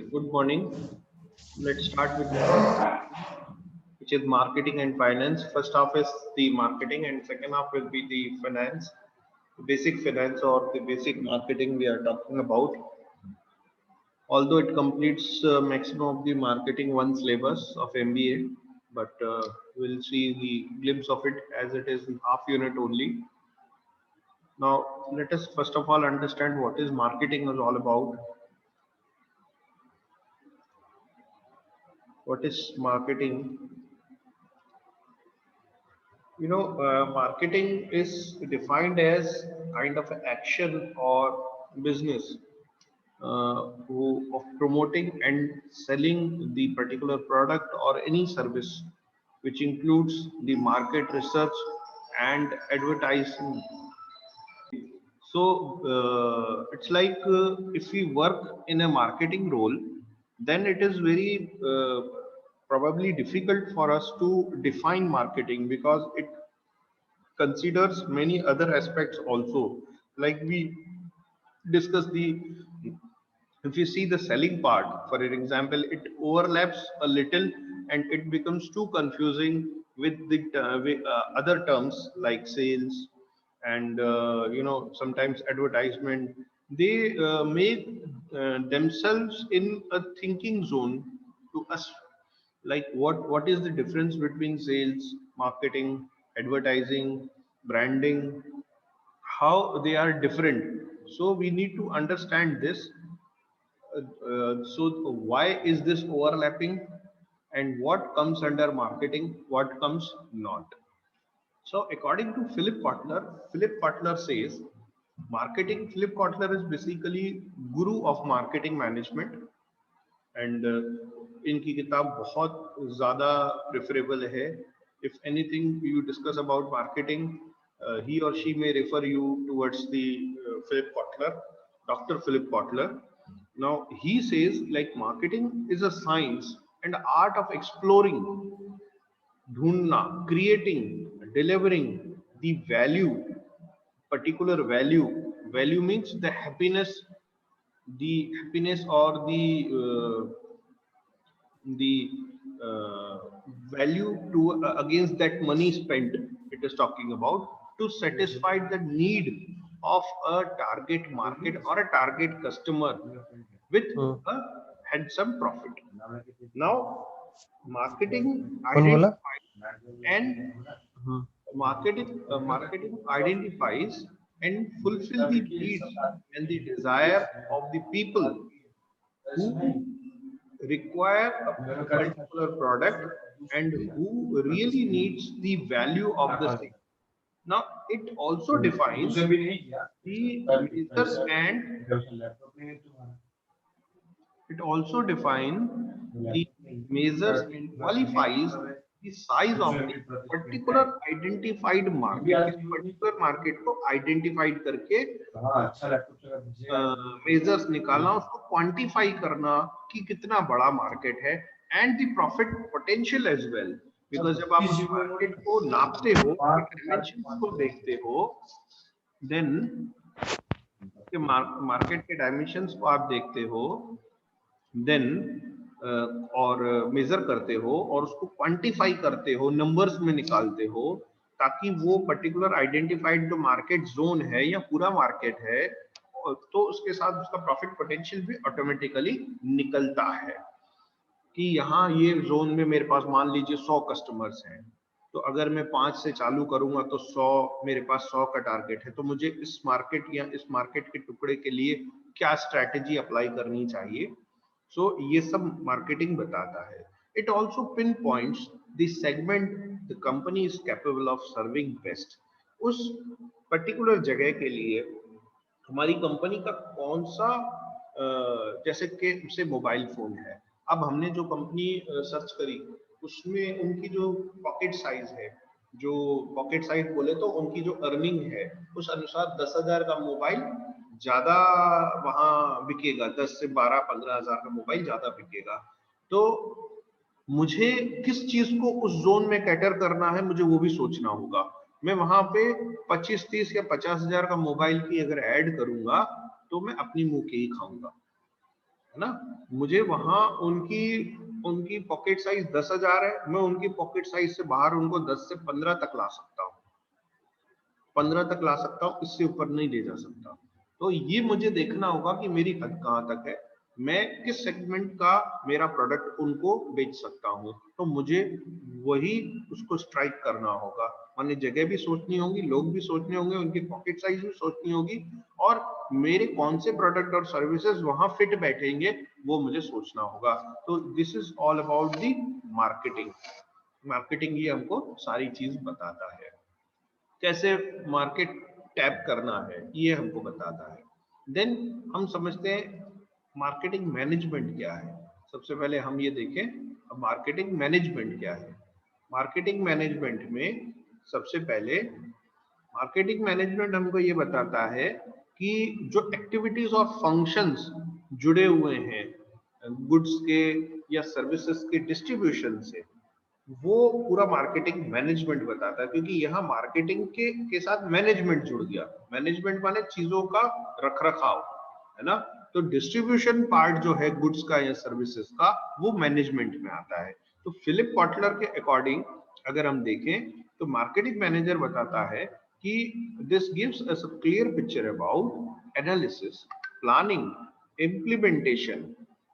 Good morning. Let's start with the first section, which is marketing and finance. First half is the marketing, and second half will be the finance, the basic finance or the basic marketing we are talking about. Although it completes maximum of the marketing one syllabus of MBA, but we'll see the glimpse of it as it is in half unit only. Now, let us first of all understand what is marketing is all about. What is marketing? Marketing is defined as kind of action or business of promoting and selling the particular product or any service, which includes the market research and advertising. So it's like if we work in a marketing role, then it is very probably difficult for us to define marketing because it considers many other aspects also. Like we discuss the, if you see the selling part, for an example, it overlaps a little and it becomes too confusing with the other terms like sales and sometimes advertisement. They make themselves in a thinking zone to us, like what is the difference between sales, marketing, advertising, branding, how they are different. So we need to understand this. So why is this overlapping, and what comes under marketing, what comes not? So according to Philip Kotler says marketing, Philip Kotler is basically guru of marketing management, and इनकी किताब बहुत ज़्यादा preferable है. If anything you discuss about marketing, he or she may refer you towards the Philip Kotler, Dr. Philip Kotler. Now he says like marketing is a science and art of exploring, ढूंढना, creating, delivering the value, particular value. Value means the happiness or the value to against that money spent. It is talking about to satisfy the need of a target market or a target customer with a handsome profit. Now marketing identifies and marketing identifies and fulfill the needs and the desire of the people who require a particular product and who really needs the value of the thing. Now it also defines the measures and it also defines the measures and qualifies the size of the particular identified market. इस particular market को identified करके measures निकालना, उसको quantify करना कि कितना बड़ा market है, and the profit potential as well. Because जब आप मार्केट को नापते हो, डायमेंशंस को देखते हो, देन मार्केट के डायमेंशंस को आप देखते हो, देन और मेजर करते हो और उसको क्वांटिफाई करते हो, नंबर्स में निकालते हो, ताकि वो पर्टिकुलर आइडेंटिफाइड जो मार्केट जोन है या पूरा मार्केट है, तो उसके साथ उसका प्रॉफिट पोटेंशियल भी ऑटोमेटिकली निकलता है कि यहाँ ये जोन में मेरे पास मान लीजिए 100 कस्टमर्स हैं, तो अगर मैं 5 से चालू करूंगा तो 100, मेरे पास 100 का टारगेट है, तो मुझे इस मार्केट या इस मार्केट के टुकड़े के लिए क्या स्ट्रैटेजी अप्लाई करनी चाहिए. सो ये सब मार्केटिंग बताता है. It also pin points the segment the company is capable of serving best. उस पर्टिकुलर जगह के लिए हमारी कंपनी का कौन सा, जैसे कि से मोबाइल फोन है, अब हमने जो कंपनी सर्च करी उसमें उनकी जो पॉकेट साइज है, जो पॉकेट साइज बोले तो उनकी जो अर्निंग है उस अनुसार 10,000 का मोबाइल ज्यादा वहां बिकेगा, 10 से 12-15 हजार का मोबाइल ज्यादा बिकेगा. तो मुझे किस चीज को उस जोन में कैटर करना है, मुझे वो भी सोचना होगा. मैं वहां पे 25, 30 या 50 हजार का मोबाइल की अगर ऐड करूंगा तो मैं अपनी मुंह के ही खाऊंगा. है ना। मुझे वहां उनकी उनकी पॉकेट साइज 10,000 है, मैं उनकी पॉकेट साइज से बाहर उनको 10 से 15 तक ला सकता हूँ, 15 तक ला सकता हूँ, इससे ऊपर नहीं ले जा सकता। तो ये मुझे देखना होगा कि मेरी हद कहाँ तक है, मैं किस सेगमेंट का मेरा प्रोडक्ट उनको बेच सकता हूँ। तो मुझे वही उसको स्ट्राइक करना होगा। माने जगह भी सोचनी होगी, लोग भी सोचने होंगे, उनकी पॉकेट साइज भी सोचनी होगी, और मेरे कौन से प्रोडक्ट और सर्विसेज वहां फिट बैठेंगे वो मुझे सोचना होगा। तो this is all about the marketing. Marketing ही हमको सारी चीज बताता है, कैसे मार्केट टैप करना है ये हमको बताता है। देन हम समझते हैं मार्केटिंग मैनेजमेंट क्या है। सबसे पहले हम ये देखें मार्केटिंग मैनेजमेंट क्या है। मार्केटिंग मैनेजमेंट में सबसे पहले मार्केटिंग मैनेजमेंट हमको ये बताता है कि जो एक्टिविटीज और फंक्शंस जुड़े हुए हैं गुड्स के या सर्विसेज के डिस्ट्रीब्यूशन से, वो पूरा मार्केटिंग मैनेजमेंट बताता है। क्योंकि यहाँ मार्केटिंग के साथ मैनेजमेंट जुड़ गया। मैनेजमेंट माने चीजों का रख रखाव, है ना। तो डिस्ट्रीब्यूशन पार्ट जो है गुड्स का या सर्विसेज का, वो मैनेजमेंट में आता है। तो फिलिप कॉटलर के अकॉर्डिंग अगर हम देखें तो मार्केटिंग मैनेजर बताता है कि this gives us a clear picture about analysis, planning, implementation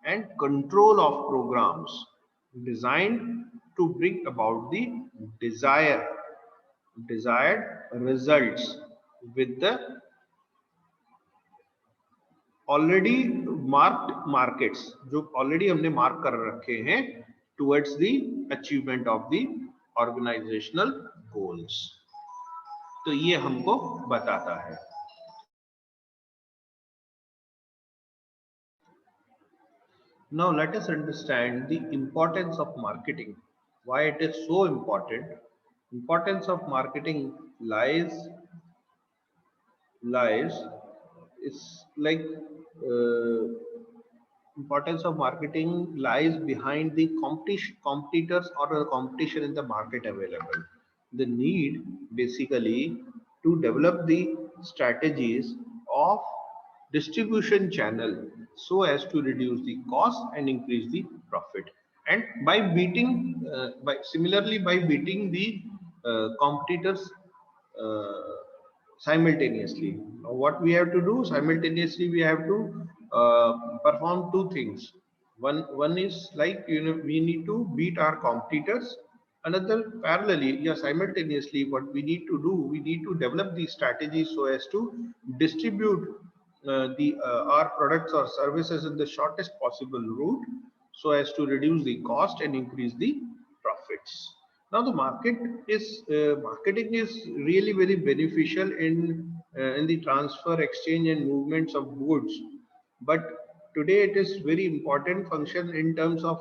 and control of programs designed to bring about the desired desired results with the already marked markets, जो already हमने mark कर रखे हैं towards the achievement of the organizational goals। तो ये हमको बताता है। Now let us understand the importance of marketing. Why it is so important? Importance of marketing lies is like uh, importance of marketing lies behind the competitors or the competition in the market available. The need basically to develop the strategies of distribution channel so as to reduce the cost and increase the profit, and by beating by similarly by beating the competitors uh, simultaneously. Now, what we have to do simultaneously, we have to perform two things. One is like, we need to beat our competitors. Another parallelly, yeah, simultaneously, what we need to do, we need to develop the strategy so as to distribute the our products or services in the shortest possible route so as to reduce the cost and increase the profits. Now the marketing is really very beneficial in the transfer, exchange, and movements of goods. But today it is very important function in terms of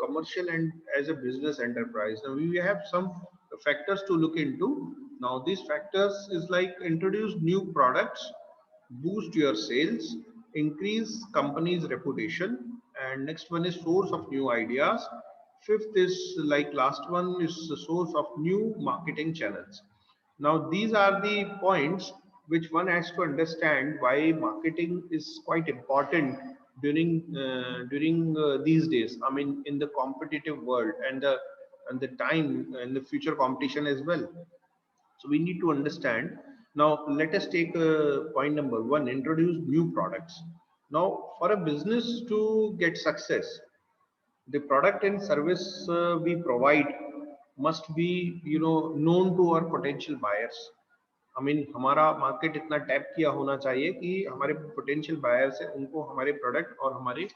commercial and as a business enterprise. Now we have some factors to look into. Now these factors is like introduce new products, boost your sales, increase company's reputation, and next one is source of new ideas. Fifth is like last one is the source of new marketing channels. Now these are the points which one has to understand why marketing is quite important during these days. I mean, in the competitive world and the time and the future competition as well. So we need to understand. Now let us take point number one: introduce new products. Now, for a business to get success, the product and service we provide must be, known to our potential buyers. I mean, हमारा market इतना tap किया होना चाहिए कि हमारे potential buyers है उनको हमारे प्रोडक्ट और हमारे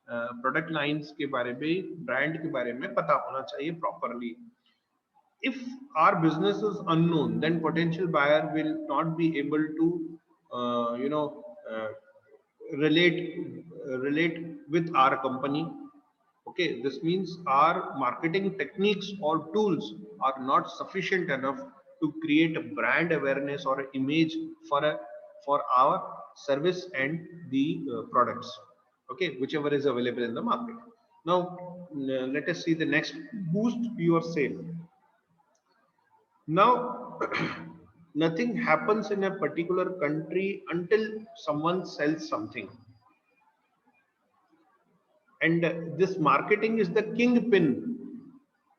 प्रोडक्ट लाइंस के बारे में, ब्रांड के बारे में पता होना चाहिए properly. If our business is unknown, then potential buyer will not be able to uh, you know uh, relate with our company. Okay, this means our marketing techniques or tools are not sufficient enough to create a brand awareness or an image for our service and the products, okay, whichever is available in the market. Now let us see the next: boost your sale. Now, nothing happens in a particular country until someone sells something. And this marketing is the kingpin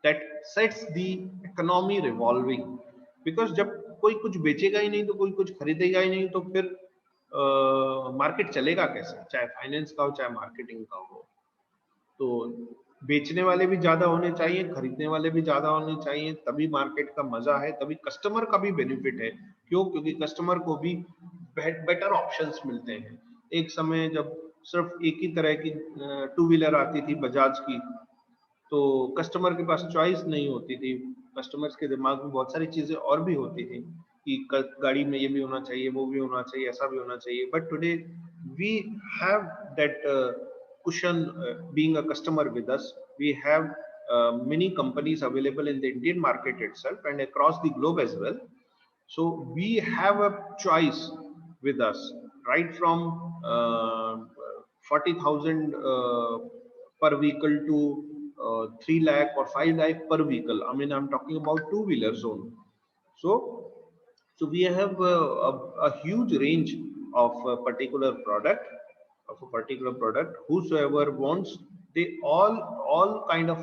that sets the economy revolving. Because जब कोई कुछ बेचेगा ही नहीं तो कोई कुछ खरीदेगा ही नहीं तो फिर मार्केट चलेगा कैसे, चाहे फाइनेंस का हो चाहे मार्केटिंग का हो। तो बेचने वाले भी ज्यादा होने चाहिए, खरीदने वाले भी ज्यादा होने चाहिए, तभी मार्केट का मजा है, तभी कस्टमर का भी बेनिफिट है। क्यों? क्योंकि कस्टमर को भी बेटर ऑप्शंस मिलते हैं। एक समय जब सिर्फ एक ही तरह की टू व्हीलर आती थी बजाज की, तो कस्टमर के पास चॉइस नहीं होती थी। कस्टमर्स के दिमाग में बहुत सारी चीजें और भी होती थी कि गाड़ी में ये भी होना चाहिए, वो भी होना चाहिए, ऐसा भी होना चाहिए। But today we have that cushion, being a customer with us. We have many companies available in the Indian market itself and across the globe as well. So we have a choice with us, right from 40,000 per vehicle to 3 lakh or 5 lakh per vehicle. I mean, I'm talking about two wheelers only. So, so we have a huge range of a particular product, whosoever wants, they all kind of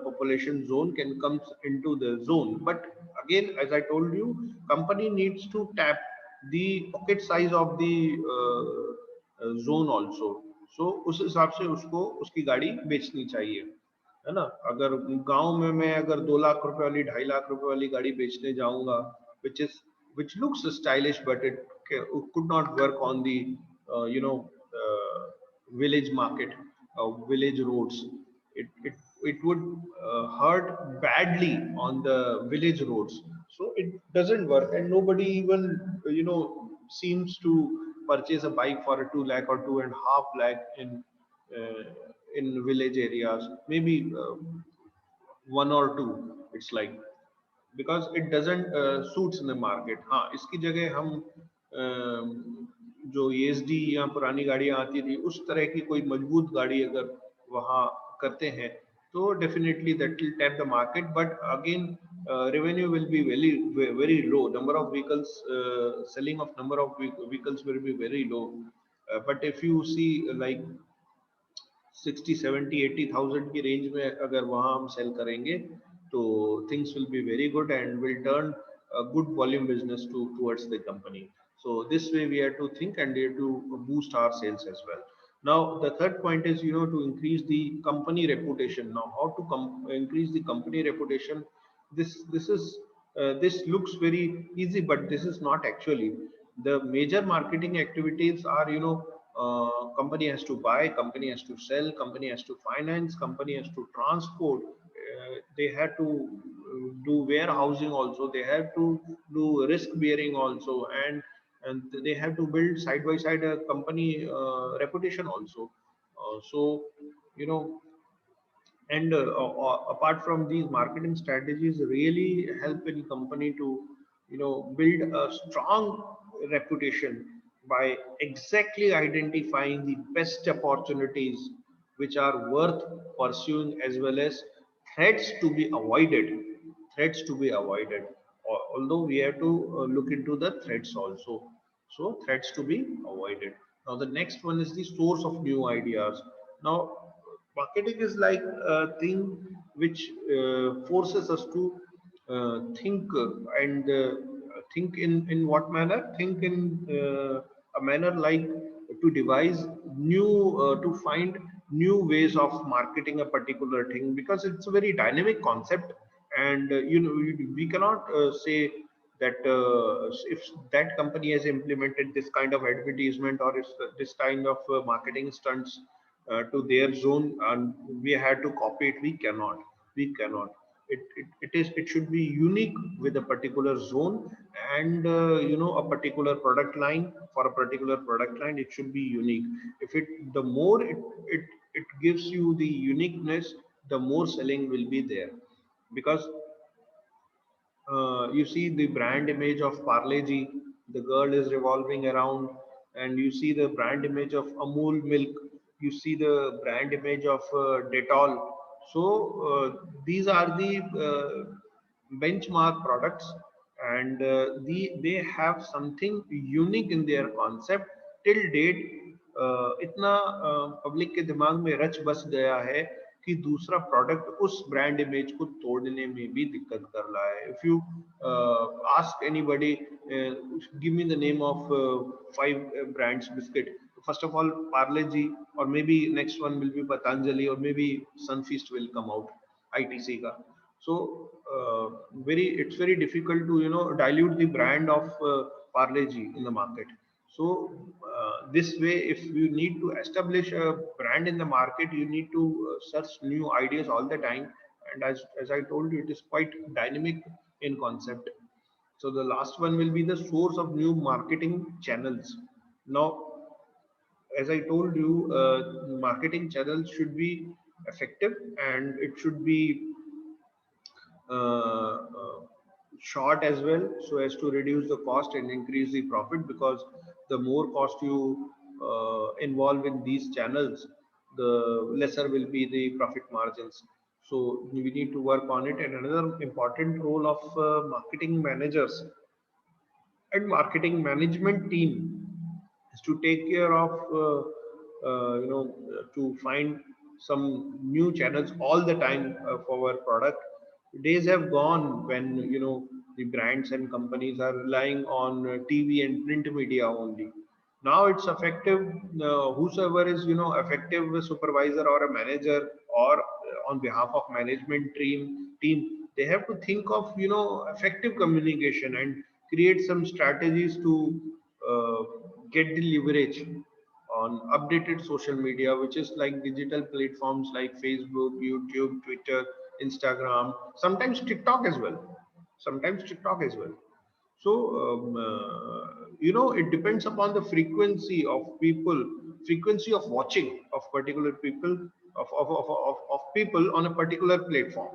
population zone can come into the zone. But again, as I told you, company needs to tap the pocket size of the zone also. So उस हिसाब से उसको उसकी गाड़ी बेचनी चाहिए, है ना। अगर गांव में मैं अगर 2 लाख रुपए वाली 2.5 लाख रुपए वाली गाड़ी बेचने जाऊंगा, which is which looks stylish but it could not work on the you know village market, village roads. It would hurt badly on the village roads. So it doesn't work, and nobody even seems to purchase a bike for a 2 lakh or 2.5 lakh uh, in village areas. Maybe one or two. It's like, because it doesn't suits in the market. हाँ, इसकी जगह हम जो ESD या पुरानी गाड़ियाँ आती थी उस तरह की कोई मजबूत गाड़ी अगर वहाँ करते हैं तो definitely that will tap the market. But again, revenue will be very low. Number of vehicles, selling of number of vehicles will be very low. But if you see like 60 70 80,000 की रेंज में अगर वहाँ हम cell करेंगे तो things will be very good and will turn a good volume business towards the company. So this way we have to think and we have to boost our sales as well. Now the third point is to increase the company reputation. Now how to increase the company reputation? This looks very easy, but this is not actually. The major marketing activities are, company has to buy, company has to sell, company has to finance, company has to transport, they have to do warehousing also, they have to do risk bearing also, and they have to build side by side a company reputation also. So you know and apart from these, marketing strategies really help in company to build a strong reputation by exactly identifying the best opportunities which are worth pursuing, as well as threats to be avoided. Although we have to look into the threats also. So threats to be avoided. Now the next one is the source of new ideas. Now marketing is like a thing which forces us to think, and think in what manner? Think in a manner like to devise new, to find new ways of marketing a particular thing, because it's a very dynamic concept. And we cannot say that if that company has implemented this kind of advertisement or this kind of marketing stunts to their zone and we had to copy it, we cannot. It should be unique with a particular zone, and a particular product line. For a particular product line it should be unique. If it the more it gives you the uniqueness, the more selling will be there. Because you see the brand image of Parle-G, the girl is revolving around, and you see the brand image of Amul milk, you see the brand image of Dettol. So these are the benchmark products, and they have something unique in their concept till date. इतना public के दिमाग में रच बस गया है कि दूसरा प्रोडक्ट उस ब्रांड इमेज को तोड़ने में भी दिक्कत कर रहा है. If you ask anybody, give me the name of 5 brands biscuit. First of all, Parle G, or maybe next one will be Patanjali, or maybe Sunfeast will come out, ITC ka. So it's very difficult to dilute the brand of Parle G in the market. So this way, if you need to establish a brand in the market, you need to search new ideas all the time. And as I told you, it is quite dynamic in concept. So the last one will be the source of new marketing channels. Now, as I told you, marketing channels should be effective, and it should be short as well, so as to reduce the cost and increase the profit, because the more cost you involve in these channels, the lesser will be the profit margins. So we need to work on it. And another important role of marketing managers and marketing management team is to take care of to find some new channels all the time for our product. Days have gone when the brands and companies are relying on TV and print media only. Now it's effective. Whosoever is effective supervisor or a manager, or on behalf of management team, they have to think of effective communication and create some strategies to uh, get the leverage on updated social media, which is like digital platforms like Facebook, YouTube, Twitter, Instagram, sometimes TikTok as well. Sometimes TikTok as well. So, it depends upon the frequency of people, frequency of watching of particular people, of people on a particular platform,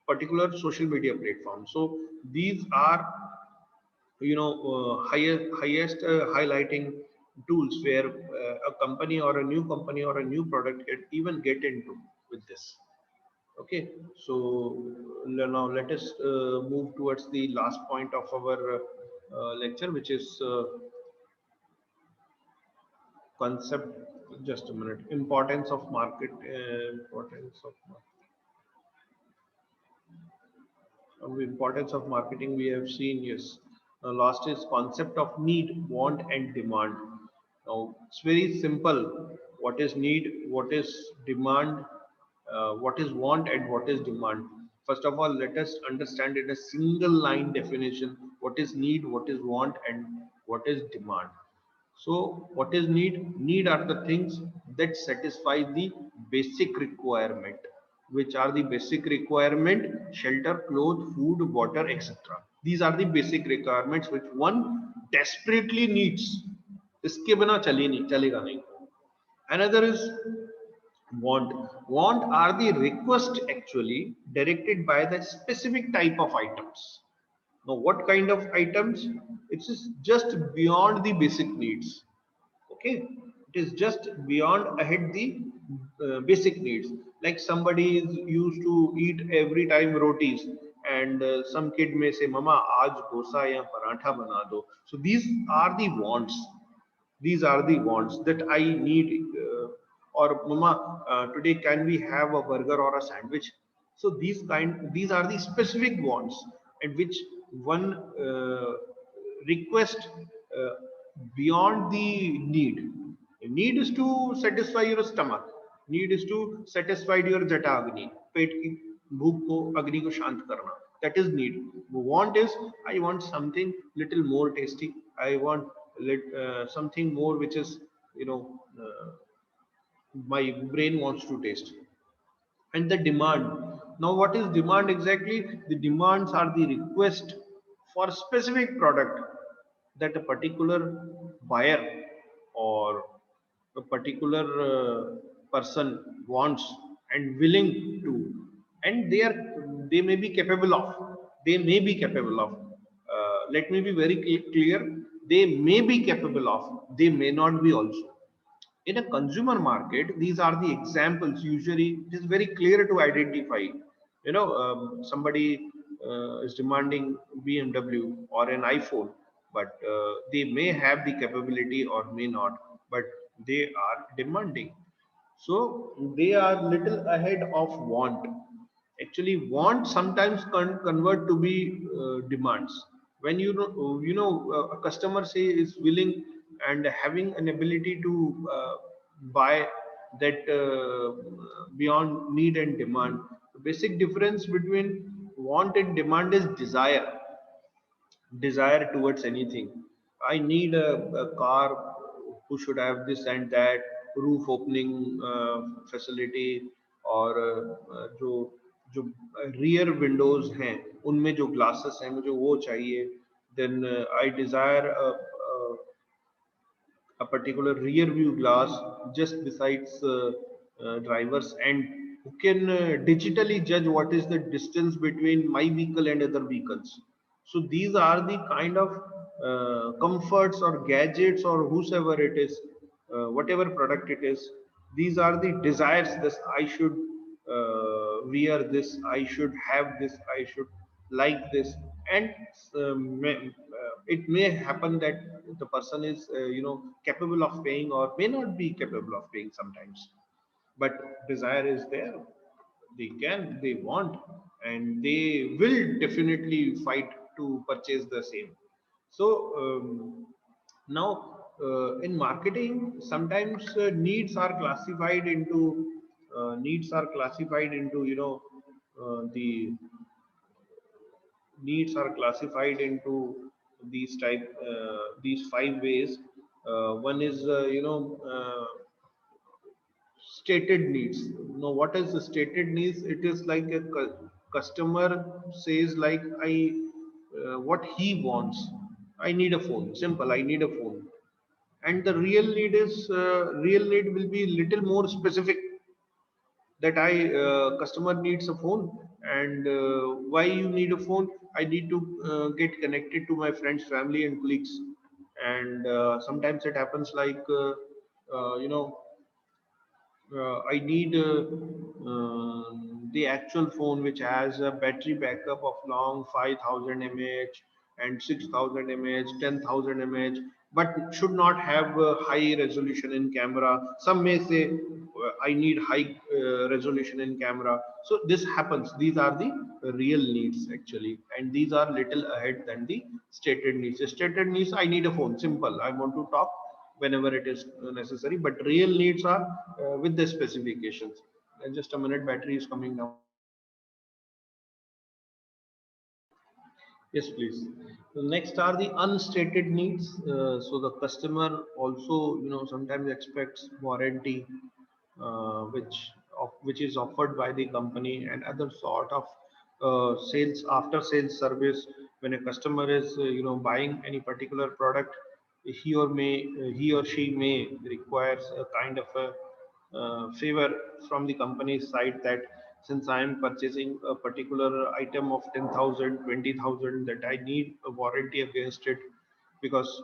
particular social media platform. So these are highest highlighting tools where a company or a new company or a new product can even get into with this. Okay, so now let us move towards the last point of our lecture, which is concept. Just a minute. Importance of market. Importance of marketing we have seen. Yes. Last is concept of need, want, and demand. Now it's very simple. What is need? What is demand? What is want and what is demand? First of all, let us understand in a single line definition what is need, what is want, and what is demand. So, what is need? Need are the things that satisfy the basic requirement. Which are the basic requirement? Shelter, clothes, food, water, etc. These are the basic requirements which one desperately needs. इसके बिना चलेगा नहीं. Another is want. Want are the request actually directed by the specific type of items. Now, what kind of items? It is just beyond the basic needs. Okay, it is just beyond ahead the basic needs. Like somebody is used to eat every time rotis, and some kid may say, "Mama, aaj dosa ya parantha bana do." So these are the wants. These are the wants that I need. Or mama, today can we have a burger or a sandwich? So these are the specific wants, and which one request uh, beyond the need. Need is to satisfy your stomach. Need is to satisfy your jata agni. पेट की भूख को अग्नि को शांत करना. That is need. Want is I want something little more tasty. I want something more which is my brain wants to taste. And the demand. Now, what is demand exactly? The demands are the request for specific product that a particular buyer or a particular person wants and willing to, and they may be capable of. They may be capable of. Let me be very clear. They may be capable of. They may not be also. In a consumer market, these are the examples. Usually it is very clear to identify. Somebody is demanding BMW or an iPhone, but they may have the capability or may not. But they are demanding. So they are little ahead of want. Actually want sometimes convert to be demands. When a customer say is willing and having an ability to buy that beyond need and demand. The basic difference between want and demand is desire towards anything. I need a car who should have this and that, roof opening facility, और जो जो rear windows हैं उनमें जो glasses हैं मुझे वो चाहिए. Then I desire a particular rear view glass just besides drivers, and who can digitally judge what is the distance between my vehicle and other vehicles. So these are the kind of comforts or gadgets or whosoever it is, whatever product it is. These are the desires. This I should wear this. I should have this. I should like this. And it may happen that the person is capable of paying or may not be capable of paying sometimes, but desire is there. They can, they want, and they will definitely fight to purchase the same. So now in marketing sometimes needs are classified into the needs are classified into these 5 ways. One is stated needs. Now what is the stated needs? It is like a customer says like I what he wants. I need a phone, simple, I need a phone. And the real need will be little more specific, that I customer needs a phone. And why you need a phone? I need to get connected to my friends, family and colleagues. And sometimes it happens like uh, you know I need the actual phone which has a battery backup of long 5000 mAh and 6000 mAh, 10,000 mAh, but should not have high resolution in camera. Some may say I need high resolution in camera. So this happens. These are the real needs actually, and these are little ahead than the stated needs. The stated needs, I need a phone, simple. I want to talk whenever it is necessary, but real needs are with the specifications. Just a minute, battery is coming down. Yes, please. The next are the unstated needs. So the customer also, sometimes expects warranty, which is offered by the company, and other sort of sales after sales service. When a customer is, buying any particular product, he or she may requires a kind of a favor from the company's side, that since I am purchasing a particular item of 10,000, 20,000, that I need a warranty against it, because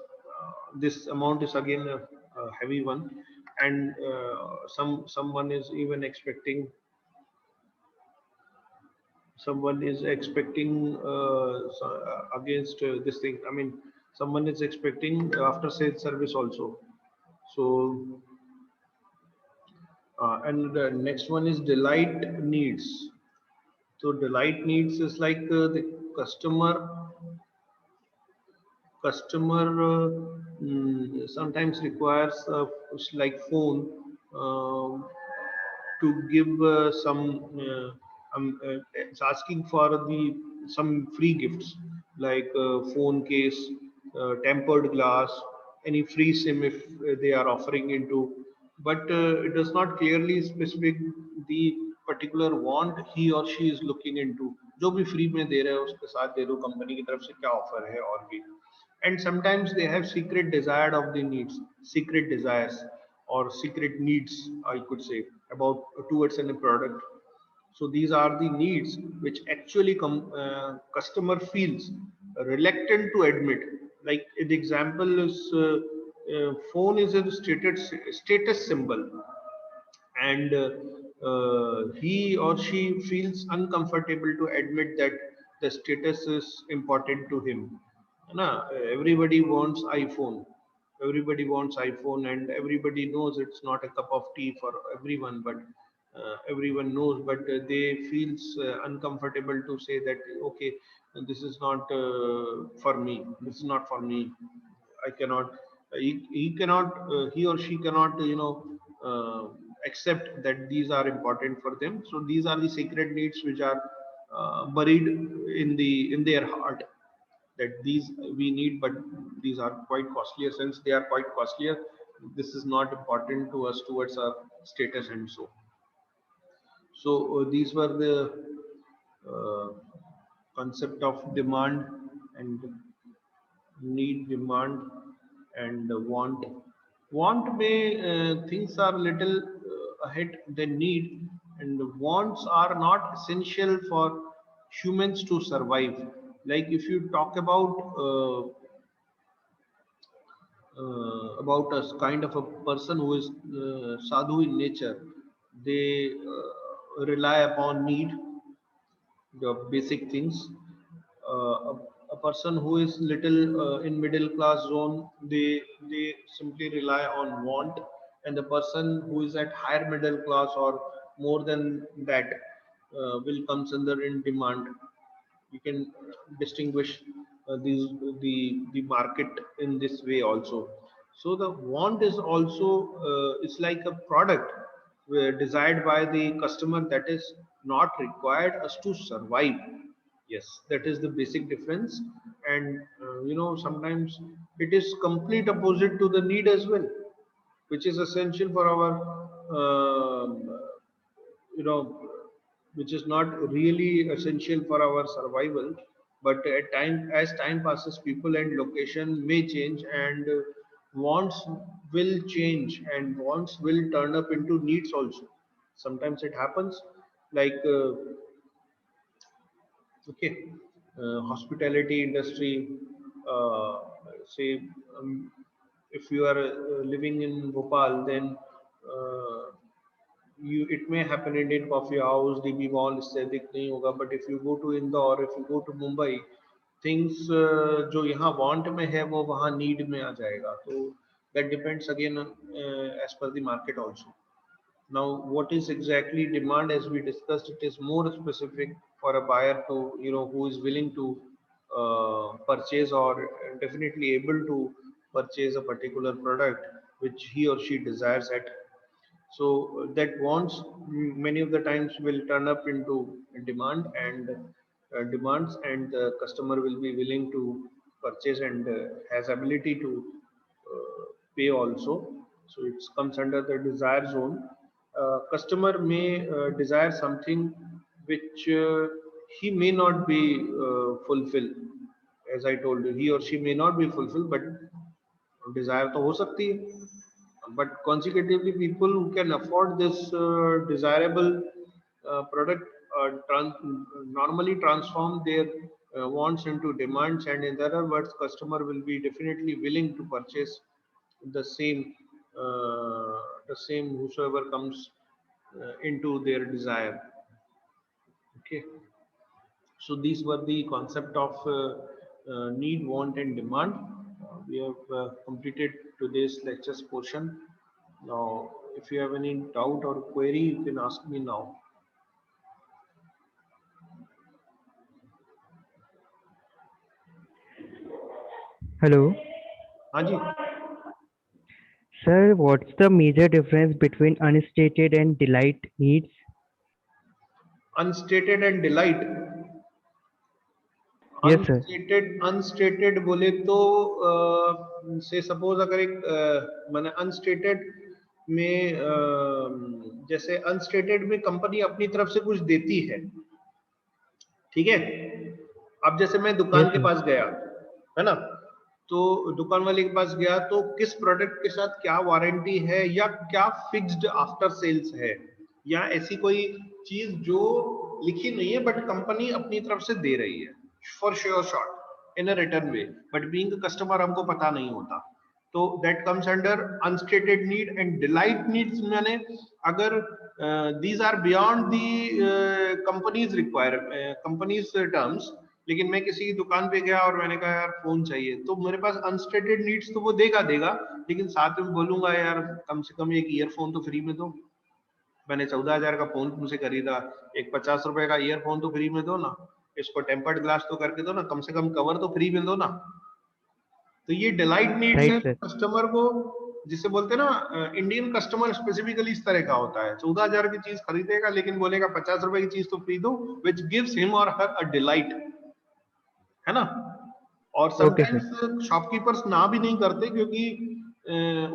this amount is again a heavy one. And someone is even expecting, against this thing. I mean, someone is expecting after sales service also. So and the next one is delight needs. So delight needs is like the customer sometimes requires like phone, um, to give it's asking for the some free gifts, like phone case, tempered glass, any free sim if they are offering into. But it does not clearly specific the particular want he or she is looking into. जो भी free में दे रहे हैं उसके साथ दे दो, company की तरफ से क्या ऑफर है और भी. And sometimes they have secret desire of the needs, secret desires or secret needs, I could say, about towards any product. So these are the needs which actually customer feels reluctant to admit. Like the example is phone is a status symbol, and he or she feels uncomfortable to admit that the status is important to him. Na, everybody wants iPhone, everybody wants iPhone, and everybody knows it's not a cup of tea for everyone, but everyone knows, but they feels uncomfortable to say that okay, this is not for me, this is not for me, I cannot, he cannot, he or she cannot, uh, accept that these are important for them. So these are the sacred needs which are buried in their heart, that these we need, but these are quite costlier. Since they are quite costlier, this is not important to us towards our status. And so these were the uh, concept of demand and need, demand and want. Want may things are little ahead than need, and wants are not essential for humans to survive. Like if you talk about a kind of a person who is sadhu in nature, they rely upon need, the basic things. A person who is little in middle class zone, they simply rely on want, and the person who is at higher middle class or more than that will comes under in demand. You can distinguish the market in this way also. So the want is also it's like a product desired by the customer that is not required us to survive. Yes, that is the basic difference. And sometimes it is complete opposite to the need as well, which is essential for our you know which is not really essential for our survival. But at time, as time passes, people and location may change, and wants will change, and wants will turn up into needs also. Sometimes it happens, like okay, hospitality industry, uh, say, if you are living in Bhopal, then uh, you, it may happen Indian coffee house, DB mall, इससे अधिक नहीं होगा. But if you go to Indore, if you go to Mumbai, things जो यहाँ want में है वो वहाँ need में आ जाएगा. तो that depends again as per the market also. Now, what is exactly demand? As we discussed, it is more specific for a buyer to, who is willing to purchase, or definitely able to purchase a particular product which he or she desires at. So that wants many of the times will turn up into demand, and demands, and the customer will be willing to purchase, and has ability to pay also. So it comes under the desire zone. Customer may desire something which he may not be fulfilled. As I told you, he or she may not be fulfilled, but desire तो हो सकती है. But consecutively, people who can afford this desirable product normally transform their wants into demands, and in other words, customer will be definitely willing to purchase the same whosoever comes into their desire. Okay, so these were the concept of need, want, and demand. We have completed today's lectures portion. Now, if you have any doubt or query, you can ask me now. Hello. हाँ जी. Sir, what's the major difference between unstated and delight needs? Unstated and delight. Yes, sir. अनस्टेटेड बोले तो से suppose अगर एक मैंने अनस्टेटेड में जैसे अनस्टेटेड में कंपनी अपनी तरफ से कुछ देती है. ठीक है. अब जैसे मैं दुकान Yes, के sir. पास गया, है ना, तो दुकान वाले के पास गया तो किस प्रोडक्ट के साथ क्या वारंटी है, या क्या फिक्स्ड आफ्टर सेल्स है, या ऐसी कोई चीज जो लिखी नहीं है बट कंपनी अपनी तरफ से दे रही है for sure short in a return way, but being a customer हमको पता नहीं होता. तो that comes under unstated need. And delight needs मैंने अगर these are beyond the company's require company's terms, लेकिन मैं किसी की दुकान पे गया और मैंने कहा यार फोन चाहिए, तो मेरे पास अनस्टेटेड नीड्स तो वो देगा, लेकिन साथ में बोलूंगा यार कम से कम एक ईयरफोन तो फ्री में दो। मैंने 14,000 का फोन तुमसे खरीदा, एक 50 रुपए का ईयरफोन तो फ्री में दो ना, इसको टेम्पर्ड ग्लास तो करके दो ना, कम से कम कवर तो फ्री में दो ना। तो ये डिलाइट नीड्स है Right, sir. कस्टमर को, जिसे बोलते हैं ना, इंडियन कस्टमर स्पेसिफिकली इस तरह का होता है, 14,000 की चीज खरीदेगा लेकिन बोलेगा 50 रुपए की चीज तो फ्री दो, विच गिव्स हिम और हर अ डिलाइट, है ना। और Okay, sir. समटाइम्स शॉपकीपर्स ना भी नहीं करते, क्योंकि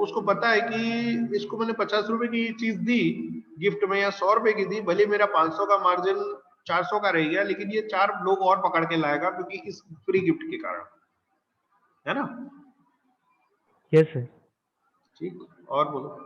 उसको पता है कि इसको मैंने 50 रुपए की चीज दी गिफ्ट में, या 100 रुपए की दी, भले मेरा 500 का मार्जिन 400 का रह गया, लेकिन ये 4 लोग और पकड़ के लाएगा क्योंकि इस फ्री गिफ्ट के कारण, है ना। Yes, sir. ठीक, और बोलो।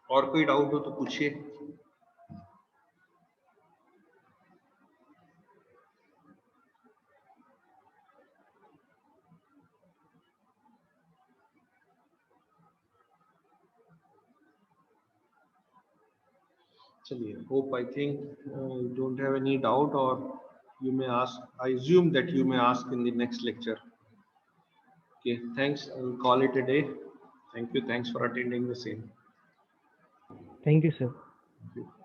और कोई डाउट हो तो पूछिए। चलिए, hope I think you don't have any doubt, or you may ask, I assume that you may ask in the next lecture. Okay, thanks, I'll call it a day. Thank you, thanks for attending the same. Thank you, sir. Thank you.